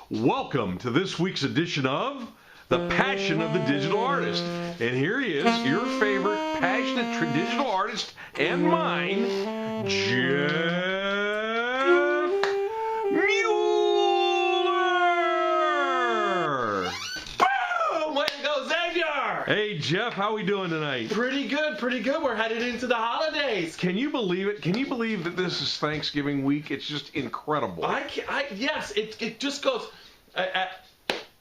Welcome to this week's edition of The Passion of the Digital Artist. And here he is, your favorite passionate digital artist and mine, Jeff Mueller. Boom! Way to go, Xavier! Hey, Jeff, how we doing tonight? Pretty good, pretty good. We're headed into the holidays. Can you believe it? Can you believe that this is Thanksgiving week? It's just incredible. Yes, it just goes...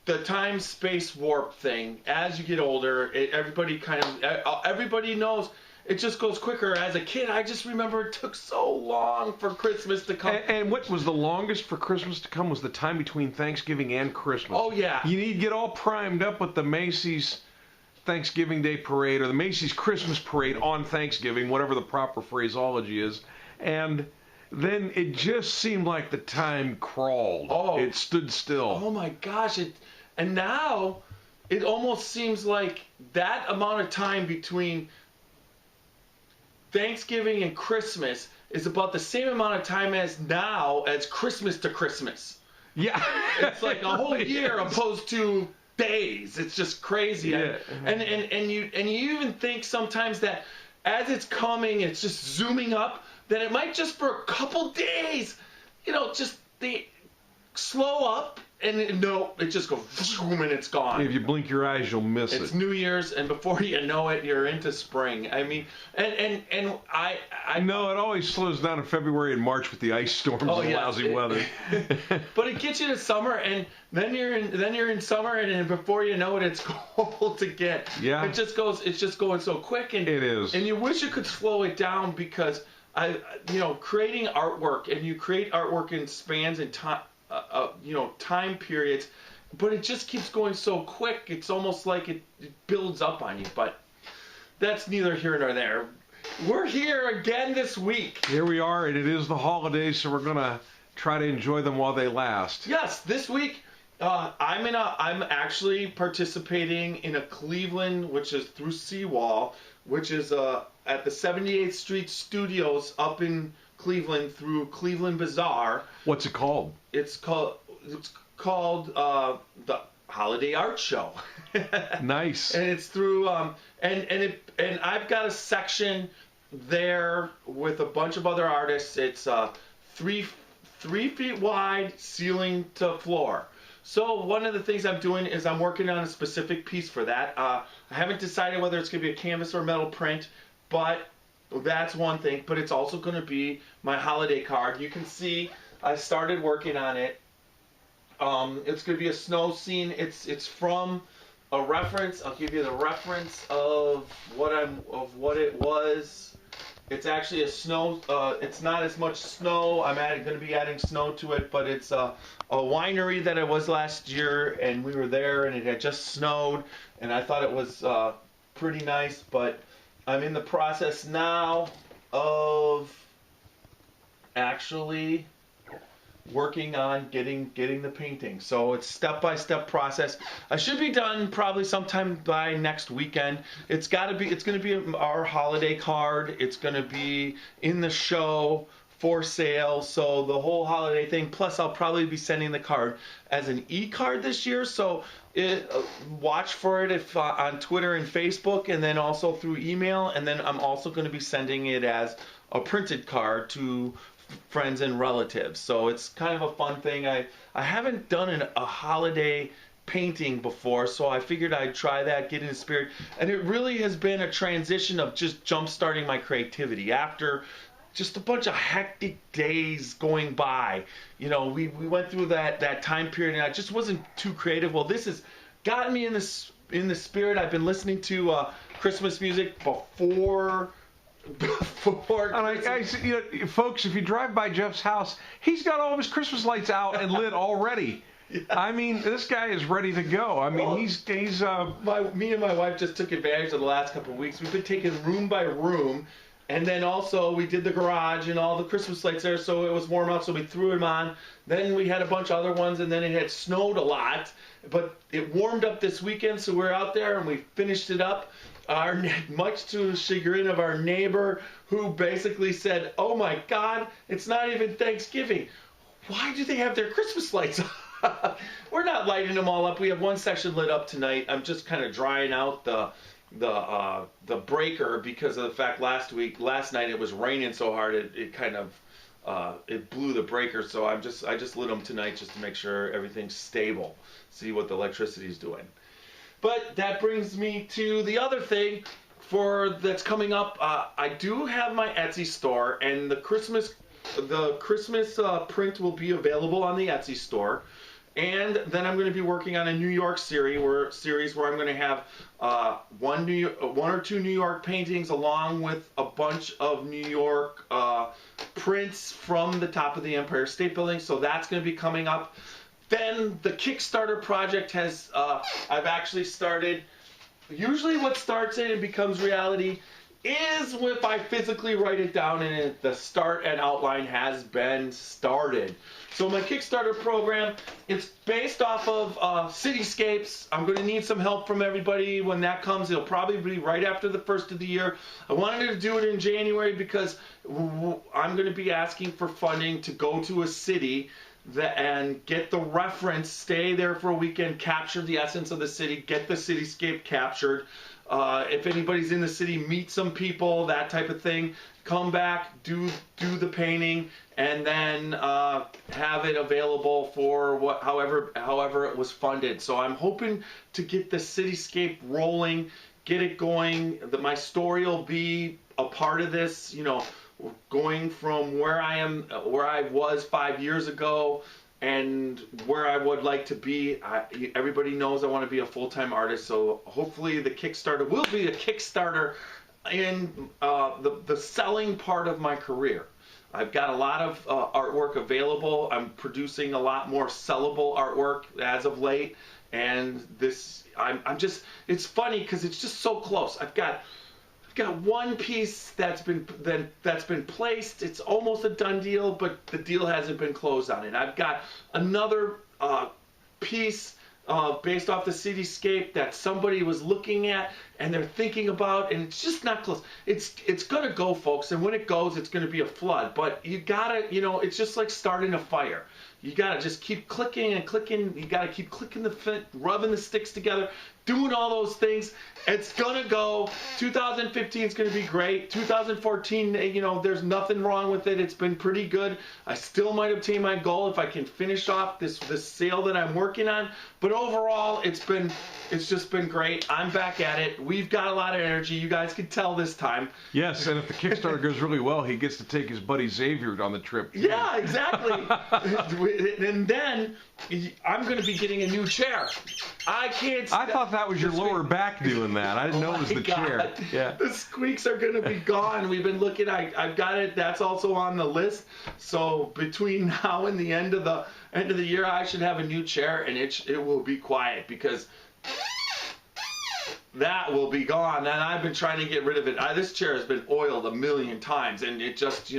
the time-space warp thing. As you get older, everybody knows it just goes quicker. As a kid, I just remember it took so long for Christmas to come. And what was the longest for Christmas to come was the time between Thanksgiving and Christmas. Oh, yeah. You need to get all primed up with the Macy's Thanksgiving Day Parade or the Macy's Christmas Parade on Thanksgiving, whatever the proper phraseology is. And then it just seemed like the time crawled. Oh. It stood still. Oh, my gosh. And now it almost seems like that amount of time between Thanksgiving and Christmas is about the same amount of time as Christmas to Christmas. Yeah. It's like a whole year opposed to days. It's just crazy. Yeah. And you even think sometimes that as it's coming, it's just zooming up, then it might just for a couple days, just the slow up, and no, it just goes zoom and it's gone. If you blink your eyes, you'll miss it. It's New Year's, and before you know it, you're into spring. I mean, and I know it always slows down in February and March with the ice storms and lousy weather. But it gets you to summer, and then you're in summer, and then before you know it, it's cold again. Yeah. It's just going so quick, and it is. And you wish you could slow it down because creating artwork, and you create artwork in spans and time. Time periods, but it just keeps going so quick. It's almost like it builds up on you, but that's neither here nor there. We're here again this week. Here we are, and it is the holidays, so we're gonna try to enjoy them while they last. Yes, this week I'm actually participating in a Cleveland, which is through Seawall, which is at the 78th Street Studios up in Cleveland through Cleveland Bazaar. What's it called? It's called the Holiday Art Show. Nice. And it's through and I've got a section there with a bunch of other artists. It's 3 feet wide, ceiling to floor. So one of the things I'm doing is I'm working on a specific piece for that. I haven't decided whether it's going to be a canvas or metal print, but that's one thing. But it's also going to be my holiday card. You can see I started working on it. It's going to be a snow scene. It's from a reference. I'll give you the reference of what it was. It's actually a snow. It's not as much snow. I'm going to be adding snow to it, but it's a winery that I was last year, and we were there, and it had just snowed, and I thought it was pretty nice. But I'm in the process now of actually working on getting the painting. So it's step-by-step process. I should be done probably sometime by next weekend. It's going to be our holiday card. It's going to be in the show for sale. So the whole holiday thing. Plus I'll probably be sending the card as an e-card this year. So watch for it on Twitter and Facebook, and then also through email. And then I'm also going to be sending it as a printed card to friends and relatives. So it's kind of a fun thing. I haven't done a holiday painting before, so I figured I'd try that, get in the spirit. And it really has been a transition of just jump-starting my creativity after just a bunch of hectic days going by. We went through that time period, and I just wasn't too creative. Well, this has gotten me in the spirit. I've been listening to Christmas music before folks, if you drive by Jeff's house, he's got all of his Christmas lights out and lit already. Yeah. I mean, this guy is ready to go. I mean, me and my wife just took advantage of the last couple of weeks. We've been taking room by room, and then also we did the garage and all the Christmas lights there, so it was warm out, so we threw them on. Then we had a bunch of other ones, and then it had snowed a lot, but it warmed up this weekend, so we're out there and we finished it up. Much to the chagrin of our neighbor, who basically said, "Oh my God, it's not even Thanksgiving. Why do they have their Christmas lights on?" We're not lighting them all up. We have one section lit up tonight. I'm just kind of drying out the breaker because of the fact last night it was raining so hard it kind of it blew the breaker. So I just lit them tonight just to make sure everything's stable. See what the electricity's doing. But that brings me to the other thing that's coming up. I do have my Etsy store, and the Christmas print will be available on the Etsy store. And then I'm going to be working on a New York series where I'm going to have one or two New York paintings along with a bunch of New York prints from the top of the Empire State Building. So that's going to be coming up. Then the Kickstarter project I've actually started. Usually what starts it and becomes reality is if I physically write it down and the start and outline has been started. So my Kickstarter program, it's based off of cityscapes. I'm going to need some help from everybody when that comes. It'll probably be right after the first of the year. I wanted to do it in January because I'm going to be asking for funding to go to a city and get the reference, stay there for a weekend, capture the essence of the city, get the cityscape captured. If anybody's in the city, meet some people, that type of thing. Come back, do the painting, and then have it available for however it was funded. So I'm hoping to get the cityscape rolling, get it going. My story will be a part of this. Going from where I was 5 years ago, and where I would like to be. Everybody knows I want to be a full-time artist, so hopefully the Kickstarter will be a Kickstarter in the selling part of my career. I've got a lot of artwork available. I'm producing a lot more sellable artwork as of late, and it's funny because it's just so close. I've got one piece that's been placed. It's almost a done deal, but the deal hasn't been closed on it. I've got another piece based off the cityscape that somebody was looking at and they're thinking about, and it's just not close. It's gonna go, folks, and when it goes, it's gonna be a flood. But you gotta, it's just like starting a fire. You gotta just keep clicking and clicking. You gotta keep clicking rubbing the sticks together, doing all those things. It's gonna go. 2015 is gonna be great. 2014, there's nothing wrong with it. It's been pretty good. I still might obtain my goal if I can finish off this sale that I'm working on. But overall, it's just been great. I'm back at it. We've got a lot of energy. You guys can tell this time. Yes, and if the Kickstarter goes really well, he gets to take his buddy Xavier on the trip. Yeah, exactly. And then I'm going to be getting a new chair. I thought that was your lower back doing that. I didn't know it was the chair. Yeah. The squeaks are going to be gone. We've been looking. I've got it. That's also on the list. So between now and the end of the year, I should have a new chair, and it will be quiet because that will be gone. And I've been trying to get rid of it. This chair has been oiled a million times, and it just,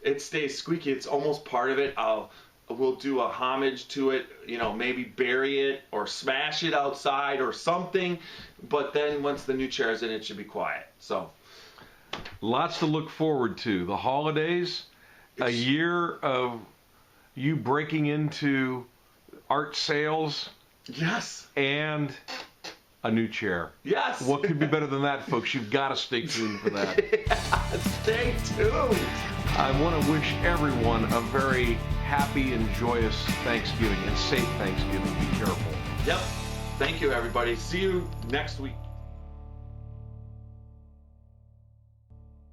it stays squeaky. It's almost part of it. We'll do a homage to it, maybe bury it or smash it outside or something. But then once the new chair is in, it should be quiet. So lots to look forward to. The holidays, a year of you breaking into art sales. Yes. And a new chair. Yes. What could be better than that, folks? You've got to stay tuned for that. Yeah, stay tuned. I want to wish everyone a very happy and joyous Thanksgiving and safe Thanksgiving. Be careful. Yep. Thank you, everybody. See you next week.